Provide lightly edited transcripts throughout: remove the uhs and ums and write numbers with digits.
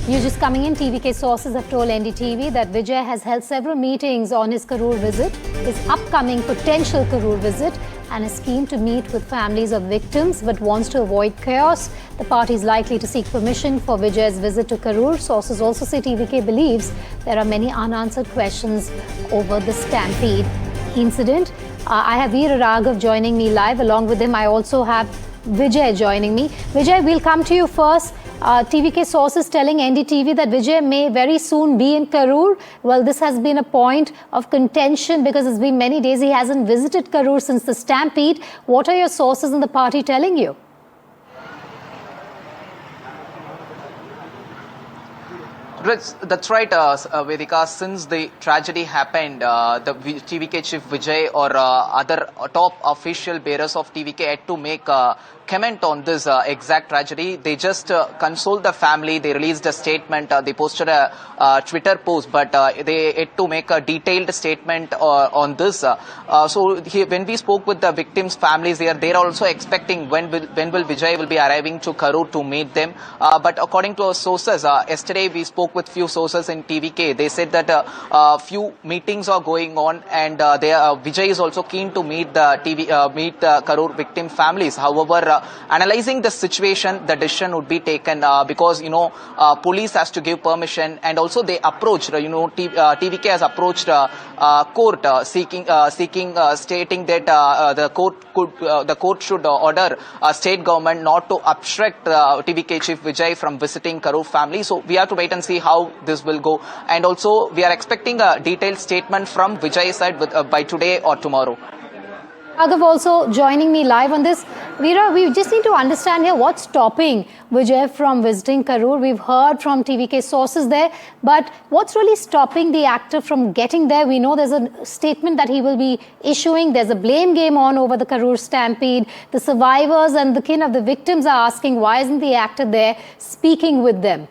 You're just coming in. TVK sources have told NDTV that Vijay has held several meetings on his Karur visit, his upcoming potential Karur visit, and is keen to meet with families of victims but wants to avoid chaos. The party is likely to seek permission for Vijay's visit to Karur. Sources also say TVK believes there are many unanswered questions over the Stampede incident. I have Veera Raghav joining me live. Along with him, I also have Vijay joining me. Vijay, we'll come to you first. TVK sources telling NDTV that Vijay may very soon be in Karur. Well, this has been a point of contention because it's been many days he hasn't visited Karur since the Stampede. What are your sources in the party telling you? That's right, Vedika. Since the tragedy happened, the TVK chief Vijay or other top official bearers of TVK had to make comment on this exact tragedy. They just consoled the family. They released a statement. They posted a Twitter post, but they had to make a detailed statement on this. So when we spoke with the victims' families, they're also expecting when will Vijay will be arriving to Karur to meet them. But according to our sources, yesterday we spoke with few sources in TVK. They said that few meetings are going on, and Vijay is also keen to meet the Karur victim families. However, analyzing the situation, the decision would be taken because police has to give permission, and also they approached. TVK has approached court stating that the court should order state government not to obstruct TVK chief Vijay from visiting Karur family. So we have to wait and see how this will go, and also we are expecting a detailed statement from Vijay's side by today or tomorrow. Raghav also joining me live on this. Veera, we just need to understand here what's stopping Vijay from visiting Karur. We've heard from TVK sources there, but what's really stopping the actor from getting there? We know there's a statement that he will be issuing. There's a blame game on over the Karur Stampede. The survivors and the kin of the victims are asking, why isn't the actor there speaking with them?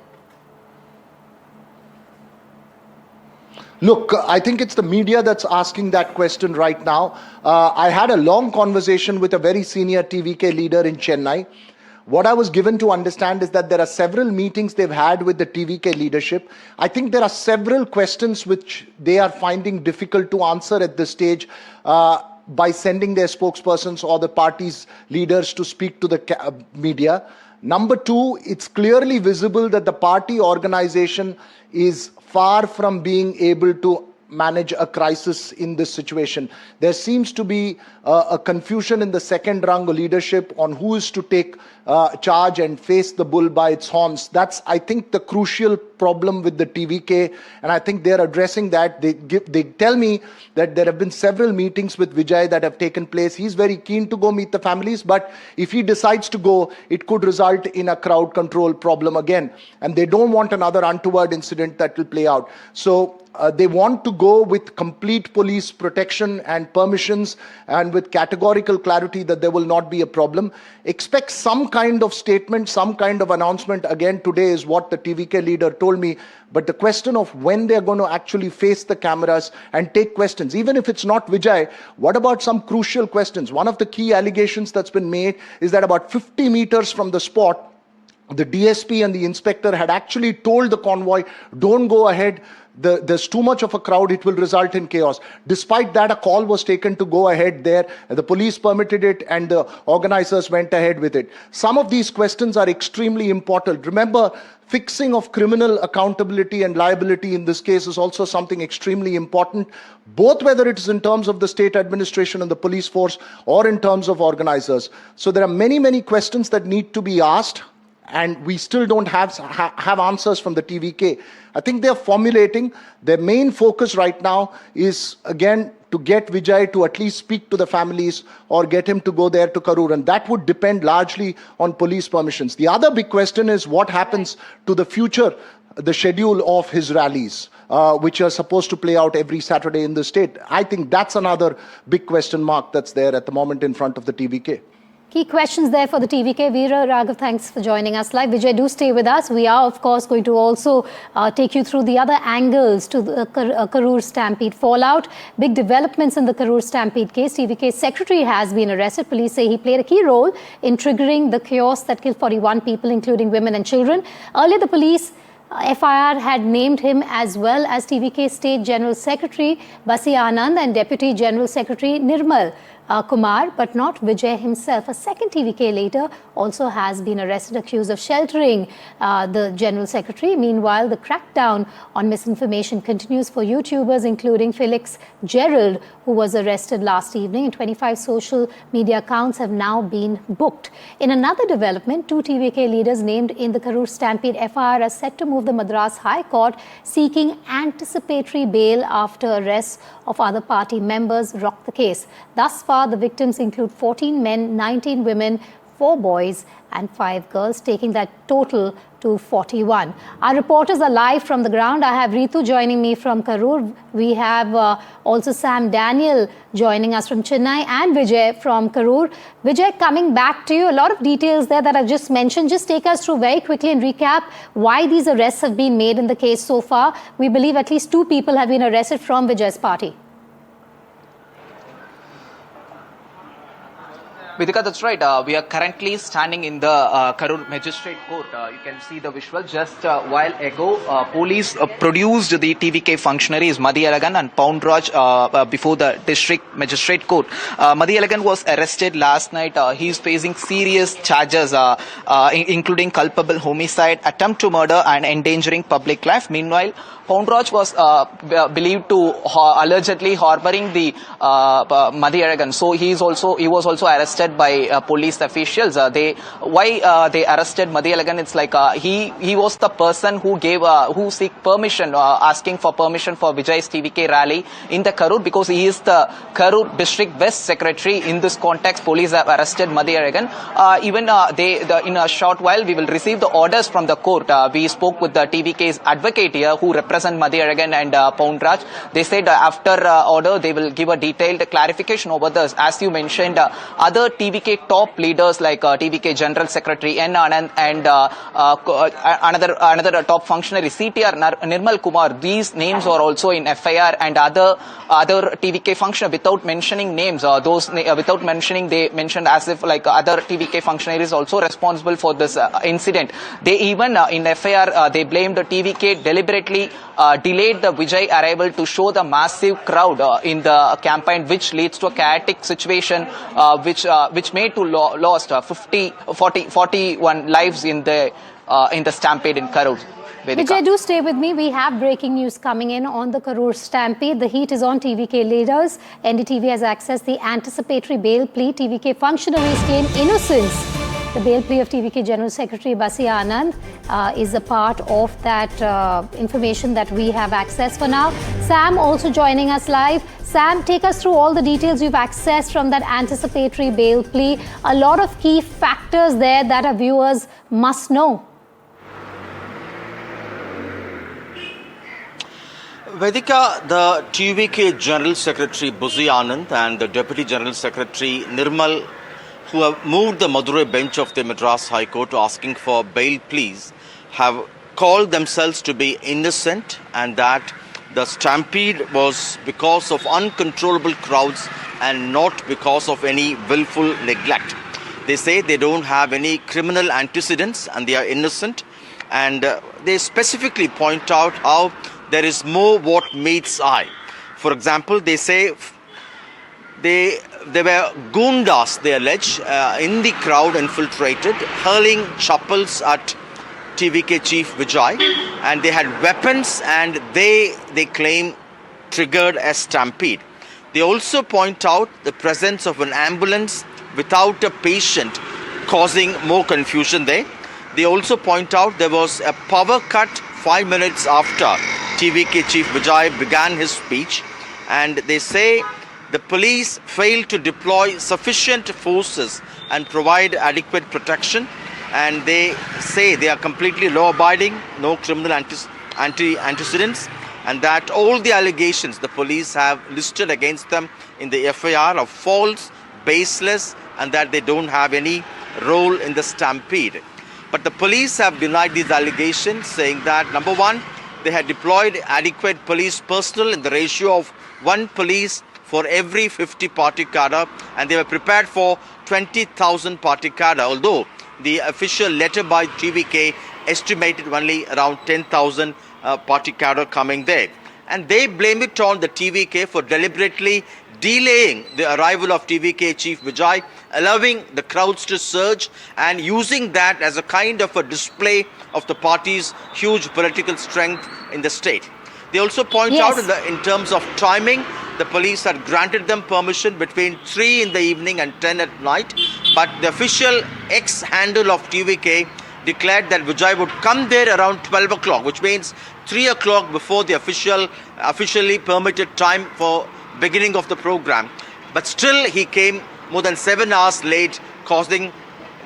Look, I think it's the media that's asking that question right now. I had a long conversation with a very senior TVK leader in Chennai. What I was given to understand is that there are several meetings they've had with the TVK leadership. I think there are several questions which they are finding difficult to answer at this stage by sending their spokespersons or the party's leaders to speak to the media. Number two, it's clearly visible that the party organization is far from being able to manage a crisis in this situation. There seems to be a confusion in the second rung leadership on who is to take charge and face the bull by its horns. That's, I think, the crucial problem with the TVK, and I think they're addressing that. They tell me that there have been several meetings with Vijay that have taken place. He's very keen to go meet the families, but if he decides to go, it could result in a crowd control problem again, and they don't want another untoward incident that will play out. So they want to go with complete police protection and permissions, and with categorical clarity that there will not be a problem. Expect some kind of statement, some kind of announcement. Again, today is what the TVK leader told me. But the question of when they're going to actually face the cameras and take questions, even if it's not Vijay, what about some crucial questions? One of the key allegations that's been made is that about 50 meters from the spot, the DSP and the inspector had actually told the convoy, don't go ahead. There's too much of a crowd, it will result in chaos. Despite that, a call was taken to go ahead there. The police permitted it and the organizers went ahead with it. Some of these questions are extremely important. Remember, fixing of criminal accountability and liability in this case is also something extremely important, both whether it is in terms of the state administration and the police force or in terms of organizers. So there are many, many questions that need to be asked, and we still don't have answers from the TVK. I think they're formulating. Their main focus right now is, again, to get Vijay to at least speak to the families or get him to go there to Karur. And that would depend largely on police permissions. The other big question is what happens to the future, the schedule of his rallies, which are supposed to play out every Saturday in the state. I think that's another big question mark that's there at the moment in front of the TVK. Key questions there for the TVK. Veera, Raghav, thanks for joining us live. Vijay, do stay with us. We are, of course, going to also take you through the other angles to the Karur Stampede fallout. Big developments in the Karur Stampede case. TVK's secretary has been arrested. Police say he played a key role in triggering the chaos that killed 41 people, including women and children. Earlier, the police FIR had named him as well as TVK State General Secretary Basi Anand and Deputy General Secretary Nirmal Kumar, but not Vijay himself. A second TVK leader also has been arrested, accused of sheltering the General Secretary. Meanwhile, the crackdown on misinformation continues for YouTubers, including Felix Gerald, who was arrested last evening, and 25 social media accounts have now been booked. In another development, two TVK leaders named in the Karur Stampede FIR are set to move the Madras High Court, seeking anticipatory bail after arrests of other party members rocked the case. Thus far, the victims include 14 men, 19 women, 4 boys and 5 girls, taking that total to 41. Our reporters are live from the ground. I have Ritu joining me from Karur. We have also Sam Daniel joining us from Chennai and Vijay from Karur. Vijay, coming back to you, a lot of details there that I've just mentioned. Just take us through very quickly and recap why these arrests have been made in the case so far. We believe at least 2 people have been arrested from Vijay's party. Vidika, that's right. We are currently standing in the Karur Magistrate Court. You can see the visual. Just a while ago, police produced the TVK functionaries Madhi Alagan and Poundraj before the District Magistrate Court. Madhi Alagan was arrested last night. He is facing serious charges, including culpable homicide, attempt to murder and endangering public life. Meanwhile, Poundraj was believed to allegedly harboring the Madhi Alagan. So he was also arrested by police officials. Why they arrested Madhi Alagan? It's like he was the person who seek permission, asking for permission for Vijay's TVK rally in the Karur, because he is the Karur District West Secretary. In this context, police have arrested Madhi Alagan. In a short while, we will receive the orders from the court. We spoke with the TVK's advocate here, who represent Madhi Alagan and Poundraj. They said after order, they will give a detailed clarification over this. As you mentioned, other TVK top leaders like TVK General Secretary N. Anand and another top functionary CTR Nirmal Kumar. These names are also in FIR, and other TVK functionaries without mentioning names. Without mentioning, they mentioned as if like other TVK functionaries also responsible for this incident. They even in FIR they blamed the TVK deliberately delayed the Vijay arrival to show the massive crowd in the campaign, which leads to a chaotic situation which made to lost 41 lives in the stampede in Karur. Vijay, do stay with me. We have breaking news coming in on the Karur Stampede. The heat is on TVK leaders. NDTV has accessed the anticipatory bail plea. TVK functionaries claim innocence. The bail plea of TVK General Secretary Basi Anand is a part of that information that we have accessed for now. Sam also joining us live. Sam, take us through all the details you've accessed from that anticipatory bail plea. A lot of key factors there that our viewers must know. Vedika, the TVK General Secretary Basi Anand and the Deputy General Secretary Nirmal, who have moved the Madurai bench of the Madras High Court asking for bail pleas, have called themselves to be innocent, and that the stampede was because of uncontrollable crowds and not because of any willful neglect. They say they don't have any criminal antecedents and they are innocent, and they specifically point out how there is more what meets eye. For example, they say they were goondas, they allege, in the crowd infiltrated, hurling chappals at TVK Chief Vijay, and they had weapons, and they claim triggered a stampede. They also point out the presence of an ambulance without a patient, causing more confusion there. They also point out there was a power cut 5 minutes after TVK Chief Vijay began his speech, and they say the police failed to deploy sufficient forces and provide adequate protection, and they say they are completely law-abiding, no criminal antecedents, and that all the allegations the police have listed against them in the FIR are false, baseless, and that they don't have any role in the stampede. But the police have denied these allegations, saying that, number one, they had deployed adequate police personnel in the ratio of 1 police for every 50 party cadre, and they were prepared for 20,000 party cadre, although the official letter by TVK estimated only around 10,000 party cadre coming there. And they blame it on the TVK for deliberately delaying the arrival of TVK chief Vijay, allowing the crowds to surge and using that as a kind of a display of the party's huge political strength in the state. They also point out in terms of timing, the police had granted them permission between 3 in the evening and 10 at night, but the official X handle of TVK declared that Vijay would come there around 12 o'clock, which means 3 o'clock before the officially permitted time for beginning of the program. But still he came more than 7 hours late, causing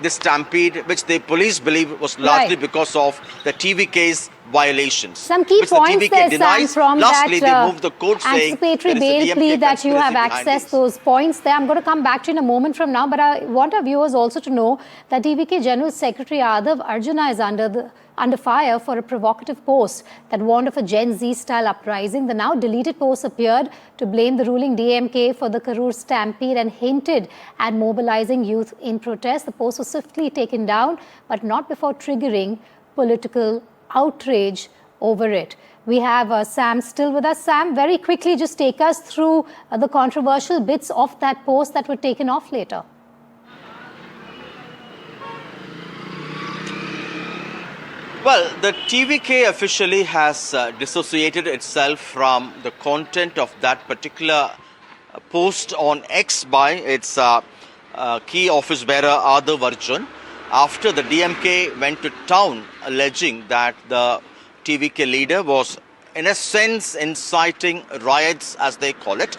this stampede, which the police believe was largely because of the TVK's violations. Some key which points the TVK there, denies. Sam, from Lastly, that they moved the court saying anticipatory there is a bail DMK plea that you have conspiracy behind accessed this. those points there. I'm going to come back to you in a moment from now, but I want our viewers also to know that TVK General Secretary Adav Arjuna is under fire for a provocative post that warned of a Gen Z-style uprising. The now deleted post appeared to blame the ruling DMK for the Karur Stampede and hinted at mobilizing youth in protest. The post was swiftly taken down, but not before triggering political outrage over it. We have Sam still with us. Sam, very quickly just take us through the controversial bits of that post that were taken off later. Well, the TVK officially has dissociated itself from the content of that particular post on X by its key office bearer Adav Arjun after the DMK went to town alleging that the TVK leader was in a sense inciting riots, as they call it.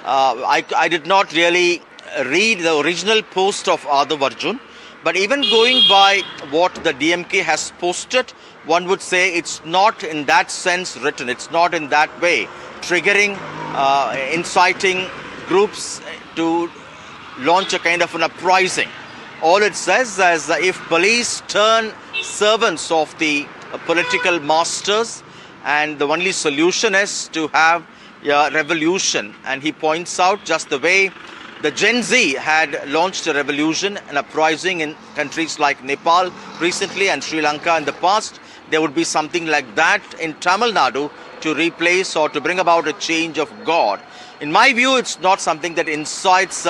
I did not really read the original post of Adav Arjun. But even going by what the DMK has posted, one would say it's not in that sense written. It's not in that way, triggering, inciting groups to launch a kind of an uprising. All it says is that if police turn servants of the political masters, and the only solution is to have a revolution. And he points out just the way the Gen Z had launched a revolution, an uprising in countries like Nepal recently and Sri Lanka in the past. There would be something like that in Tamil Nadu to replace or to bring about a change of God. In my view, it's not something that incites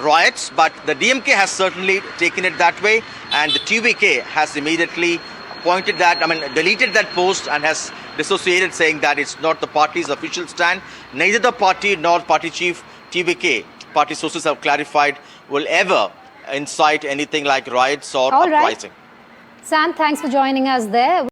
riots, but the DMK has certainly taken it that way, and the TVK has immediately deleted that post and has dissociated, saying that it's not the party's official stand. Neither the party nor party chief TVK, party sources have clarified, will ever incite anything like riots or uprising. Sam, thanks for joining us there.